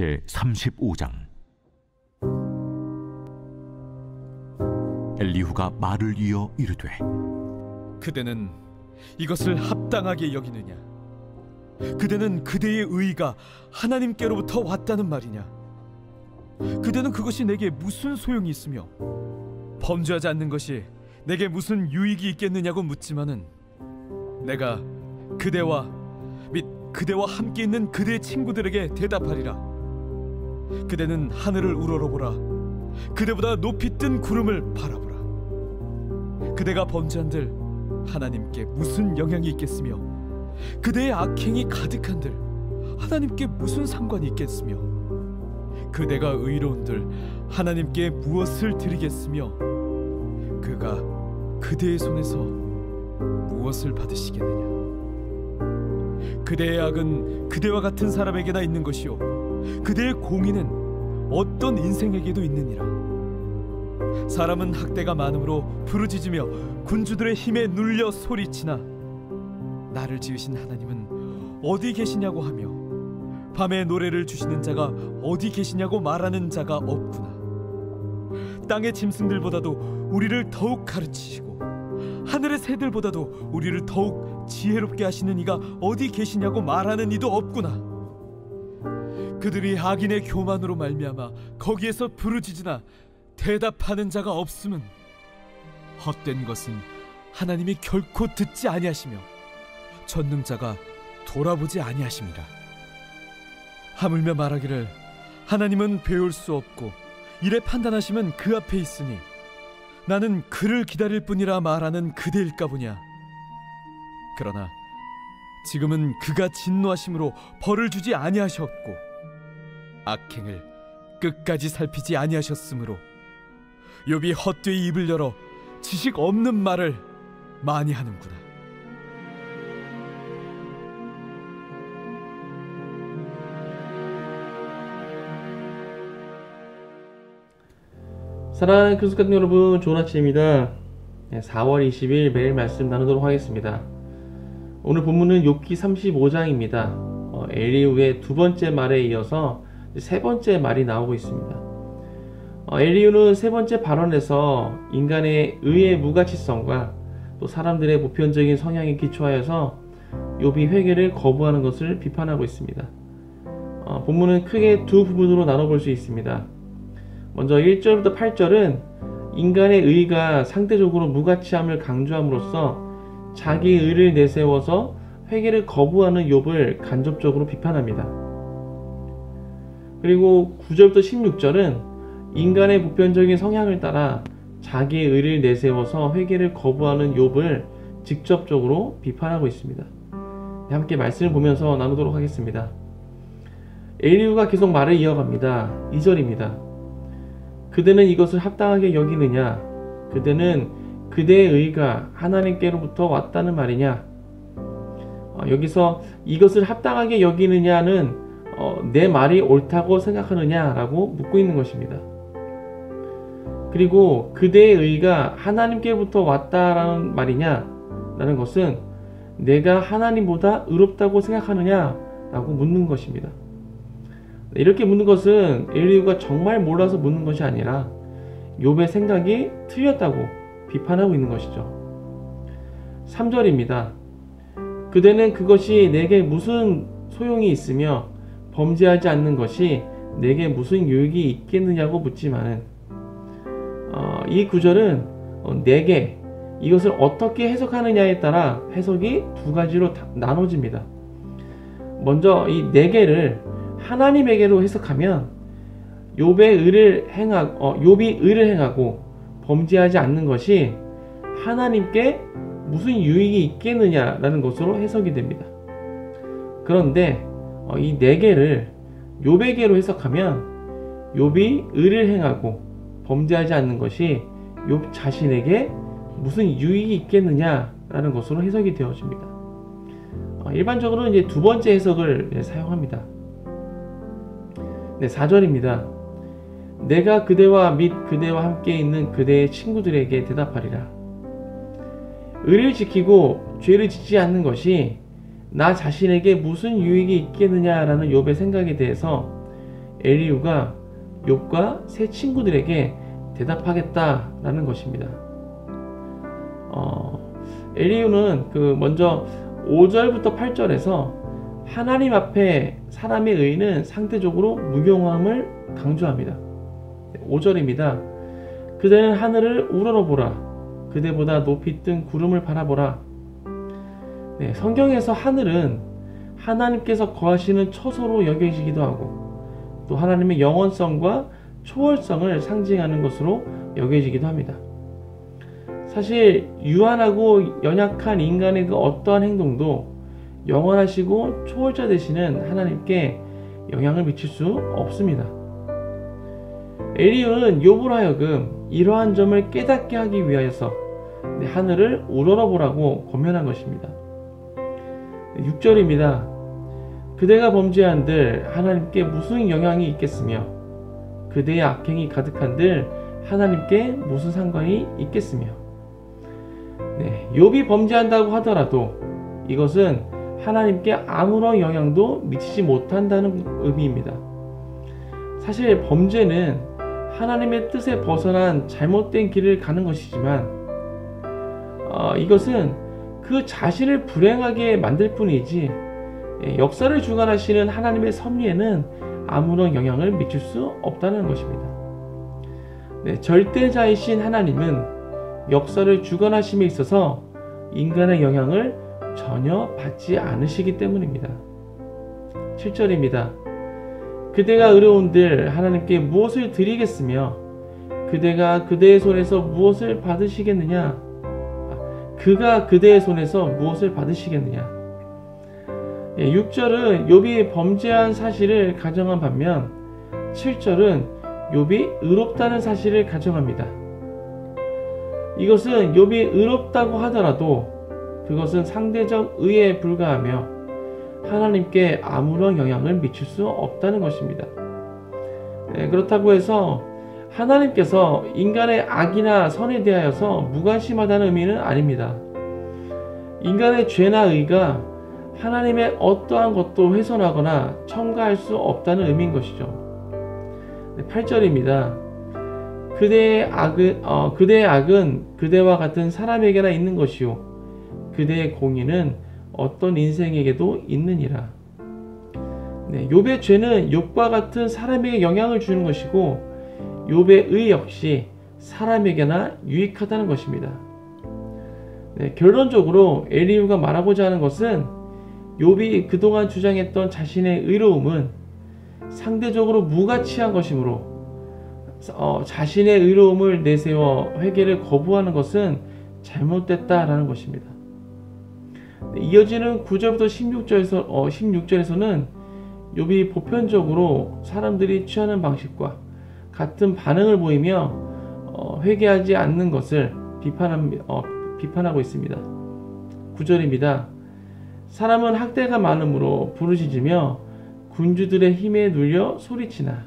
제35장. 엘리후가 말을 이어 이르되, 그대는 이것을 합당하게 여기느냐? 그대는 그대의 의가 하나님께로부터 왔다는 말이냐? 그대는 그것이 내게 무슨 소용이 있으며 범죄하지 않는 것이 내게 무슨 유익이 있겠느냐고 묻지만은, 내가 그대와 및 그대와 함께 있는 그대의 친구들에게 대답하리라. 그대는 하늘을 우러러보라. 그대보다 높이 뜬 구름을 바라보라. 그대가 범죄한들 하나님께 무슨 영향이 있겠으며, 그대의 악행이 가득한들 하나님께 무슨 상관이 있겠으며, 그대가 의로운들 하나님께 무엇을 드리겠으며, 그가 그대의 손에서 무엇을 받으시겠느냐? 그대의 악은 그대와 같은 사람에게나 있는 것이요, 그대의 공의는 어떤 인생에게도 있느니라. 사람은 학대가 많음으로 부르짖으며 군주들의 힘에 눌려 소리치나, 나를 지으신 하나님은 어디 계시냐고 하며 밤에 노래를 주시는 자가 어디 계시냐고 말하는 자가 없구나. 땅의 짐승들보다도 우리를 더욱 가르치시고 하늘의 새들보다도 우리를 더욱 지혜롭게 하시는 이가 어디 계시냐고 말하는 이도 없구나. 그들이 악인의 교만으로 말미암아 거기에서 부르짖으나 대답하는 자가 없음은 헛된 것은 하나님이 결코 듣지 아니하시며 전능자가 돌아보지 아니하심이라. 하물며 말하기를, 하나님은 배울 수 없고 이래 판단하시면 그 앞에 있으니 나는 그를 기다릴 뿐이라 말하는 그대일까 보냐. 그러나 지금은 그가 진노하심으로 벌을 주지 아니하셨고 악행을 끝까지 살피지 아니하셨으므로 욥이 헛되이 입을 열어 지식 없는 말을 많이 하는구나. 사랑하는 그리스도 여러분, 좋은 아침입니다. 4월 20일 매일 말씀 나누도록 하겠습니다. 오늘 본문은 욥기 35장입니다. 엘리후의 두 번째 말에 이어서 세 번째 말이 나오고 있습니다. 엘리후는 세 번째 발언에서 인간의 의의 무가치성과 또 사람들의 보편적인 성향에 기초하여서 욥이 회개를 거부하는 것을 비판하고 있습니다. 본문은 크게 두 부분으로 나눠볼 수 있습니다. 먼저 1절부터 8절은 인간의 의가 상대적으로 무가치함을 강조함으로써 자기 의를 내세워서 회개를 거부하는 욥을 간접적으로 비판합니다. 그리고 9절부터 16절은 인간의 보편적인 성향을 따라 자기의 의를 내세워서 회개를 거부하는 욥을 직접적으로 비판하고 있습니다. 함께 말씀을 보면서 나누도록 하겠습니다. 엘리후가 계속 말을 이어갑니다. 2절입니다. 그대는 이것을 합당하게 여기느냐? 그대는 그대의 의가 하나님께로부터 왔다는 말이냐? 여기서 이것을 합당하게 여기느냐는 내 말이 옳다고 생각하느냐? 라고 묻고 있는 것입니다. 그리고 그대의 의가 하나님께로부터 왔다라는 말이냐? 라는 것은 내가 하나님보다 의롭다고 생각하느냐? 라고 묻는 것입니다. 이렇게 묻는 것은 엘리후가 정말 몰라서 묻는 것이 아니라 욥의 생각이 틀렸다고 비판하고 있는 것이죠. 3절입니다. 그대는 그것이 내게 무슨 소용이 있으며 범죄하지 않는 것이 내게 무슨 유익이 있겠느냐고 묻지만은, 이 구절은 내게, 이것을 어떻게 해석하느냐에 따라 해석이 두 가지로 나눠집니다. 먼저 이 내게를 하나님에게로 해석하면 욥이 의를 행하고 범죄하지 않는 것이 하나님께 무슨 유익이 있겠느냐라는 것으로 해석이 됩니다. 그런데 이 내게를 욥에게로 해석하면 욥이 의를 행하고 범죄하지 않는 것이 욥 자신에게 무슨 유익이 있겠느냐라는 것으로 해석이 되어집니다. 일반적으로 이제 두 번째 해석을 사용합니다. 4절입니다. 내가 그대와 및 그대와 함께 있는 그대의 친구들에게 대답하리라. 의를 지키고 죄를 짓지 않는 것이 나 자신에게 무슨 유익이 있겠느냐라는 욥의 생각에 대해서 엘리후가 욥과 세 친구들에게 대답하겠다라는 것입니다. 엘리후는 먼저 5절부터 8절에서 하나님 앞에 사람의 의는 상대적으로 무용함을 강조합니다. 5절입니다. 그대는 하늘을 우러러보라. 그대보다 높이 뜬 구름을 바라보라. 성경에서 하늘은 하나님께서 거하시는 처소로 여겨지기도 하고 또 하나님의 영원성과 초월성을 상징하는 것으로 여겨지기도 합니다. 사실 유한하고 연약한 인간의 그 어떠한 행동도 영원하시고 초월자 되시는 하나님께 영향을 미칠 수 없습니다. 엘리후는 욥으로 하여금 이러한 점을 깨닫게 하기 위하여서 하늘을 우러러보라고 권면한 것입니다. 6절입니다. 그대가 범죄한들 하나님께 무슨 영향이 있겠으며 그대의 악행이 가득한들 하나님께 무슨 상관이 있겠으며. 욥이 범죄한다고 하더라도 이것은 하나님께 아무런 영향도 미치지 못한다는 의미입니다. 사실 범죄는 하나님의 뜻에 벗어난 잘못된 길을 가는 것이지만 이것은 그 자신을 불행하게 만들 뿐이지 역사를 주관하시는 하나님의 섭리에는 아무런 영향을 미칠 수 없다는 것입니다. 절대자이신 하나님은 역사를 주관하심에 있어서 인간의 영향을 전혀 받지 않으시기 때문입니다. 7절입니다. 그대가 의로운들 하나님께 무엇을 드리겠으며 그대가 그대의 손에서 무엇을 받으시겠느냐? 그가 그대의 손에서 무엇을 받으시겠느냐? 6절은 욥이 범죄한 사실을 가정한 반면 7절은 욥이 의롭다는 사실을 가정합니다. 이것은 욥이 의롭다고 하더라도 그것은 상대적 의에 불과하며 하나님께 아무런 영향을 미칠 수 없다는 것입니다. 그렇다고 해서 하나님께서 인간의 악이나 선에 대하여서 무관심하다는 의미는 아닙니다. 인간의 죄나 의가 하나님의 어떠한 것도 훼손하거나 첨가할 수 없다는 의미인 것이죠. 8절입니다. 그대의 악은 그대와 같은 사람에게나 있는 것이요 그대의 공의는 어떤 인생에게도 있느니라. 욥의 죄는 욥과 같은 사람에게 영향을 주는 것이고 욥의 의 역시 사람에게나 유익하다는 것입니다. 결론적으로 엘리후가 말하고자 하는 것은 욥이 그동안 주장했던 자신의 의로움은 상대적으로 무가치한 것이므로 자신의 의로움을 내세워 회개를 거부하는 것은 잘못됐다라는 것입니다. 이어지는 9절부터 16절에서는 욥이 보편적으로 사람들이 취하는 방식과 같은 반응을 보이며 회개하지 않는 것을 비판하고 있습니다. 9절입니다. 사람은 학대가 많으므로 부르짖으며 군주들의 힘에 눌려 소리치나.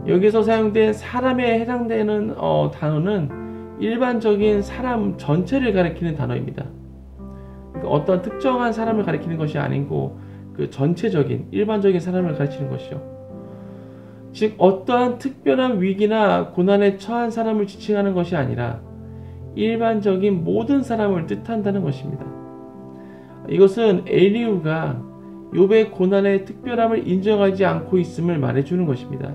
여기서 사용된 사람에 해당되는 단어는 일반적인 사람 전체를 가리키는 단어입니다. 그러니까 어떤 특정한 사람을 가리키는 것이 아니고 그 전체적인 일반적인 사람을 가리키는 것이죠. 즉 어떠한 특별한 위기나 고난에 처한 사람을 지칭하는 것이 아니라 일반적인 모든 사람을 뜻한다는 것입니다. 이것은 엘리후가 욥의 고난의 특별함을 인정하지 않고 있음을 말해주는 것입니다.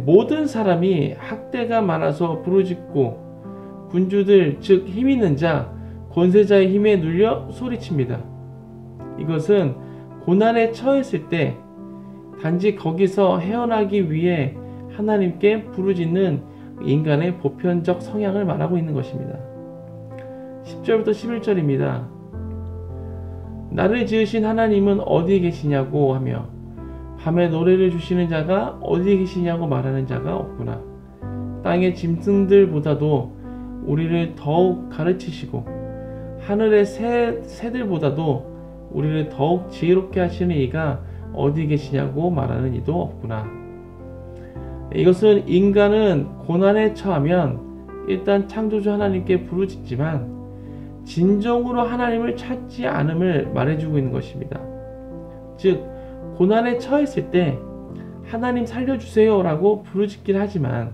모든 사람이 학대가 많아서 부르짖고 군주들 즉 힘 있는 자 권세자의 힘에 눌려 소리칩니다. 이것은 고난에 처했을 때 단지 거기서 헤어나기 위해 하나님께 부르짖는 인간의 보편적 성향을 말하고 있는 것입니다. 10절부터 11절입니다. 나를 지으신 하나님은 어디에 계시냐고 하며 밤에 노래를 주시는 자가 어디에 계시냐고 말하는 자가 없구나. 땅의 짐승들보다도 우리를 더욱 가르치시고 하늘의 새들보다도 우리를 더욱 지혜롭게 하시는 이가 어디 계시냐고 말하는 이도 없구나. 이것은 인간은 고난에 처하면 일단 창조주 하나님께 부르짖지만 진정으로 하나님을 찾지 않음을 말해주고 있는 것입니다. 즉 고난에 처했을 때 하나님 살려주세요 라고 부르짖긴 하지만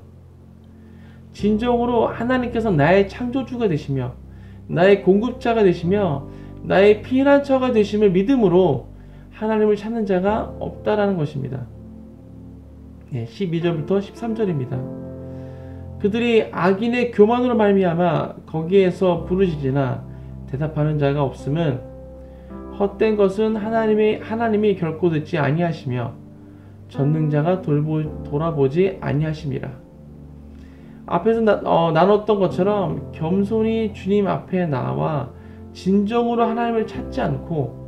진정으로 하나님께서 나의 창조주가 되시며 나의 공급자가 되시며 나의 피난처가 되심을 믿음으로 하나님을 찾는 자가 없다라는 것입니다. 12절부터 13절입니다. 그들이 악인의 교만으로 말미암아 거기에서 부르짖으나 대답하는 자가 없음은 헛된 것은 하나님이 결코 듣지 아니하시며 전능자가 돌아보지 아니하심이라. 앞에서 나눴던 것처럼 겸손히 주님 앞에 나와 진정으로 하나님을 찾지 않고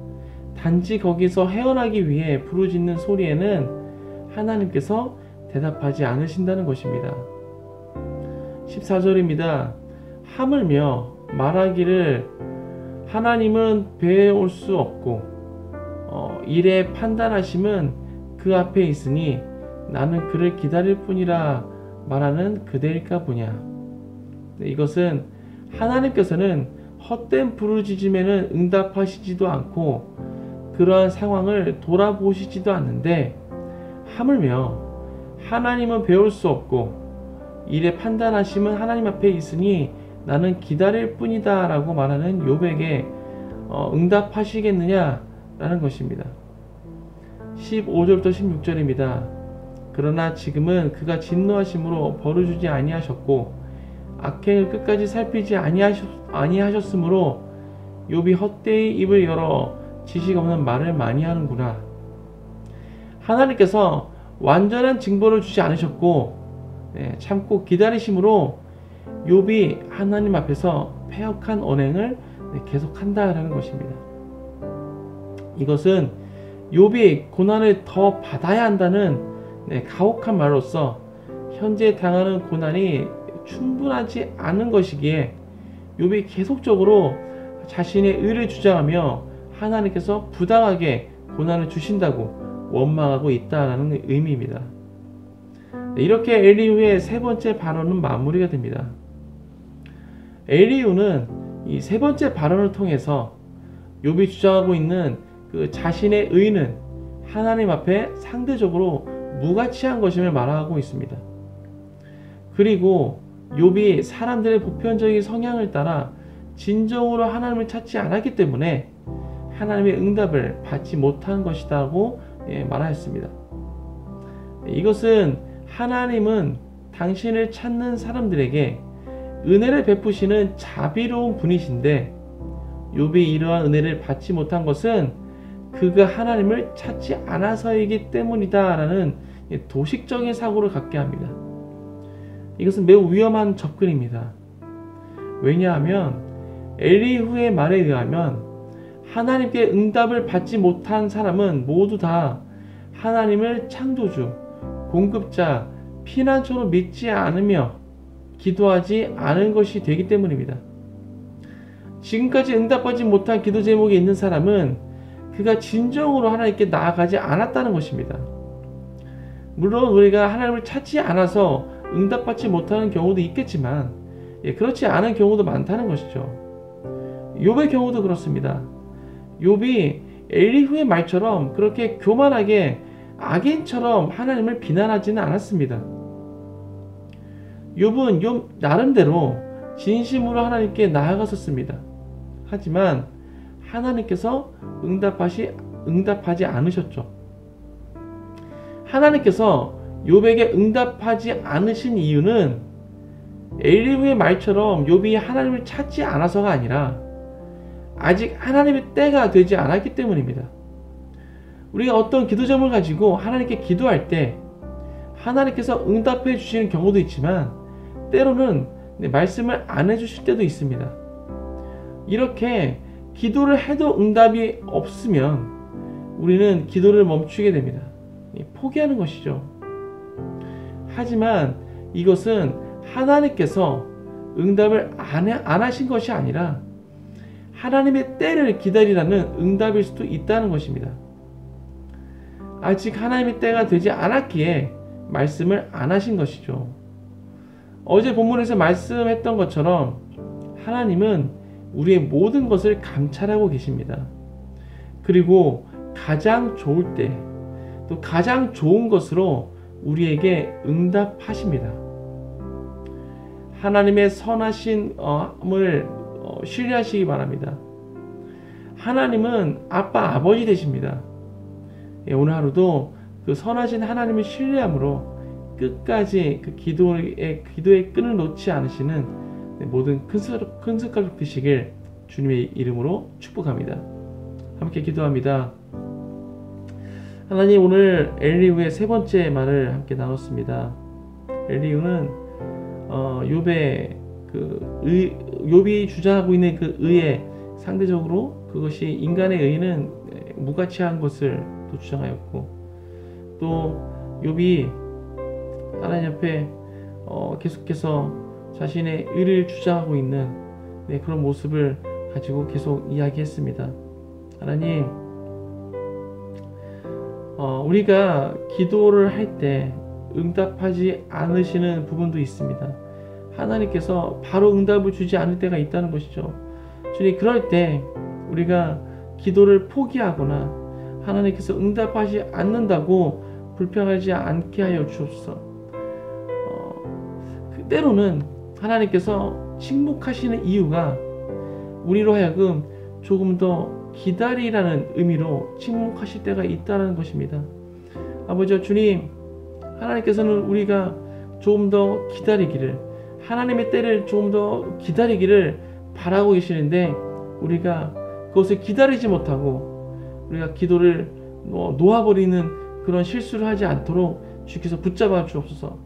단지 거기서 헤어나기 위해 부르짖는 소리에는 하나님께서 대답하지 않으신다는 것입니다. 14절입니다. 하물며 말하기를 하나님은 배울 수 없고 일의 판단하심은 그 앞에 있으니 나는 그를 기다릴 뿐이라 말하는 그대일까 보냐. 이것은 하나님께서는 헛된 부르짖음에는 응답하시지도 않고 그러한 상황을 돌아보시지도 않는데 하물며 하나님은 배울 수 없고 일의 판단하심은 하나님 앞에 있으니 나는 기다릴 뿐이다 라고 말하는 욥에게 응답하시겠느냐 라는 것입니다. 15절부터 16절입니다. 그러나 지금은 그가 진노하심으로 벌어주지 아니하셨고 악행을 끝까지 살피지 아니하셨으므로 욥이 헛되이 입을 열어 지식 없는 말을 많이 하는구나. 하나님께서 완전한 징벌을 주지 않으셨고 참고 기다리심으로 욥이 하나님 앞에서 패역한 언행을 계속한다라는 것입니다. 이것은 욥이 고난을 더 받아야 한다는 가혹한 말로서 현재 당하는 고난이 충분하지 않은 것이기에 욥이 계속적으로 자신의 의를 주장하며 하나님께서 부당하게 고난을 주신다고 원망하고 있다는 의미입니다. 이렇게 엘리후의 세 번째 발언은 마무리가 됩니다. 엘리후는 이 세 번째 발언을 통해서 욥이 주장하고 있는 그 자신의 의는 하나님 앞에 상대적으로 무가치한 것임을 말하고 있습니다. 그리고 욥이 사람들의 보편적인 성향을 따라 진정으로 하나님을 찾지 않았기 때문에 하나님의 응답을 받지 못한 것이라고 말하였습니다. 이것은 하나님은 당신을 찾는 사람들에게 은혜를 베푸시는 자비로운 분이신데 욥이 이러한 은혜를 받지 못한 것은 그가 하나님을 찾지 않아서이기 때문이다 라는 도식적인 사고를 갖게 합니다. 이것은 매우 위험한 접근입니다. 왜냐하면 엘리후의 말에 의하면 하나님께 응답을 받지 못한 사람은 모두 다 하나님을 창조주, 공급자, 피난처로 믿지 않으며 기도하지 않은 것이 되기 때문입니다. 지금까지 응답받지 못한 기도 제목이 있는 사람은 그가 진정으로 하나님께 나아가지 않았다는 것입니다. 물론 우리가 하나님을 찾지 않아서 응답받지 못하는 경우도 있겠지만 그렇지 않은 경우도 많다는 것이죠. 욥의 경우도 그렇습니다. 욥이 엘리후의 말처럼 그렇게 교만하게 악인처럼 하나님을 비난하지는 않았습니다. 욥은 욥 나름대로 진심으로 하나님께 나아갔었습니다. 하지만 하나님께서 응답하지 않으셨죠. 하나님께서 욥에게 응답하지 않으신 이유는 엘리후의 말처럼 욥이 하나님을 찾지 않아서가 아니라 아직 하나님의 때가 되지 않았기 때문입니다. 우리가 어떤 기도 제목을 가지고 하나님께 기도할 때 하나님께서 응답해 주시는 경우도 있지만 때로는 말씀을 안 해주실 때도 있습니다. 이렇게 기도를 해도 응답이 없으면 우리는 기도를 멈추게 됩니다. 포기하는 것이죠. 하지만 이것은 하나님께서 응답을 안 하신 것이 아니라 하나님의 때를 기다리라는 응답일 수도 있다는 것입니다. 아직 하나님의 때가 되지 않았기에 말씀을 안 하신 것이죠. 어제 본문에서 말씀했던 것처럼 하나님은 우리의 모든 것을 감찰하고 계십니다. 그리고 가장 좋을 때, 또 가장 좋은 것으로 우리에게 응답하십니다. 하나님의 선하심을 신뢰하시기 바랍니다. 하나님은 아빠, 아버지 되십니다. 오늘 하루도 그 선하신 하나님을 신뢰함으로 끝까지 그 기도의 끈을 놓지 않으시는 모든 큰 숟가락 드시길 주님의 이름으로 축복합니다. 함께 기도합니다. 하나님, 오늘 엘리후의 세 번째 말을 함께 나눴습니다. 엘리후는 욥이 주장하고 있는 그 의에 상대적으로 그것이 인간의 의는 무가치한 것을 또 주장하였고, 또 욥이 하나님 앞에 계속해서 자신의 의를 주장하고 있는 그런 모습을 가지고 계속 이야기했습니다. 하나님, 우리가 기도를 할 때 응답하지 않으시는 부분도 있습니다. 하나님께서 바로 응답을 주지 않을 때가 있다는 것이죠. 주님, 그럴 때 우리가 기도를 포기하거나 하나님께서 응답하지 않는다고 불평하지 않게 하여 주옵소서. 때로는 하나님께서 침묵하시는 이유가 우리로 하여금 조금 더 기다리라는 의미로 침묵하실 때가 있다는 것입니다. 아버지 주님, 하나님께서는 우리가 조금 더 기다리기를, 하나님의 때를 조금 더 기다리기를 바라고 계시는데, 우리가 그것을 기다리지 못하고 우리가 기도를 놓아버리는 그런 실수를 하지 않도록 주께서 붙잡아 주옵소서.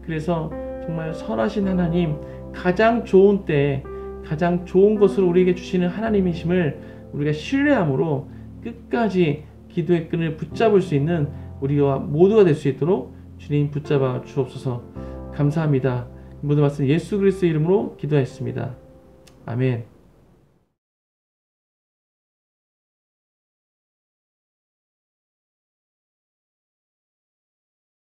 그래서 정말 선하신 하나님, 가장 좋은 때에 가장 좋은 것을 우리에게 주시는 하나님이심을 우리가 신뢰함으로 끝까지 기도의 끈을 붙잡을 수 있는 우리와 모두가 될 수 있도록 주님 붙잡아 주옵소서. 감사합니다. 모든 말씀 예수 그리스도의 이름으로 기도했습니다. 아멘.